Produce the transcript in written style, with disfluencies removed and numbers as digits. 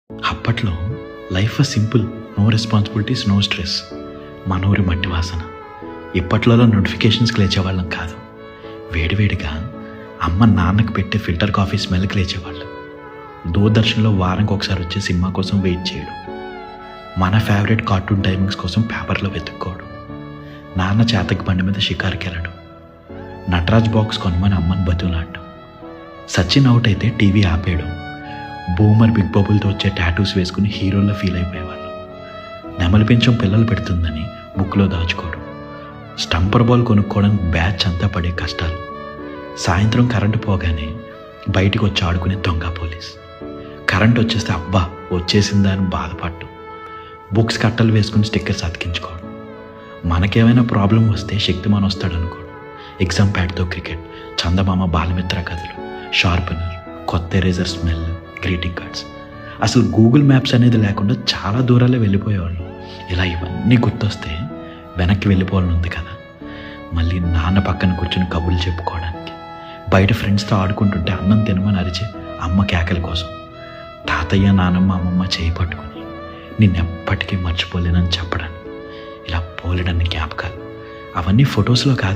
అప్పట్లో life was simple, no responsibilities, no stress. మన ఊరి మట్టి వాసన. ఇప్పట్లో నోటిఫికేషన్స్కి లేచేవాళ్ళం కాదు, వేడివేడిగా అమ్మ నాన్నకు పెట్టే ఫిల్టర్ కాఫీ స్మెల్కి లేచేవాళ్ళం. దూరదర్శన్లో వారానికి ఒకసారి వచ్చే సినిమా కోసం వెయిట్ చేయడం, మన ఫేవరెట్ కార్టూన్ టైమింగ్స్ కోసం పేపర్లో వెతుక్కోవడం, నాన్న చేతకి బండి మీద షికారుకి వెళ్ళడం, నటరాజ్ బాక్స్ కొనమని అమ్మని బతులాడడం, సచిన్ అవుట్ అయితే టీవీ ఆపేయడం, బూమర్ బిగ్ బబుల్తో వచ్చే టాటూస్ వేసుకుని హీరోల్లో ఫీల్ అయిపోయేవాళ్ళం. నెమలి పింఛం పిల్లలు పెడుతుందని బుక్లో దాచుకోవడం, స్టంపర్ బాల్ కొనుక్కోవడానికి బ్యాచ్ అంతా పడే కష్టాలు, సాయంత్రం కరెంటు పోగానే బయటికి వచ్చి ఆడుకునే దొంగ పోలీస్, కరెంట్ వచ్చేస్తే అబ్బా వచ్చేసిందా అని బాధపడటం, బుక్స్ కట్టలు వేసుకుని స్టిక్కర్స్ అతికించుకోవడం, మనకేమైనా ప్రాబ్లం వస్తే శక్తిమాన్ వస్తాడు అనుకోవడం, ఎగ్జామ్ ప్యాడ్తో క్రికెట్, చందమామ బాలమిత్ర కథలు, షార్పనర్, కొత్త ఎరేజర్ స్మెల్, గ్రీటింగ్ కార్డ్స్. అసలు గూగుల్ మ్యాప్స్ అనేది లేకుండా చాలా దూరాలే వెళ్ళిపోయేవాళ్ళు. ఇలా ఇవన్నీ గుర్తొస్తే వెనక్కి వెళ్ళిపోవాలని ఉంది కదా. మళ్ళీ నాన్న పక్కన కూర్చొని కబుర్లు చెప్పుకోవడానికి, బయట ఫ్రెండ్స్తో ఆడుకుంటుంటే అన్నం తినమని అరిచే అమ్మ కేకల కోసం, తాతయ్య నానమ్మ అమ్మమ్మ చేయి పట్టుకుని నిన్నెప్పటికీ మర్చిపోలేనని చెప్పడానికి, ఇలా పోలేడన్ని జ్ఞాపకాలు. అవన్నీ ఫొటోస్లో కాదు,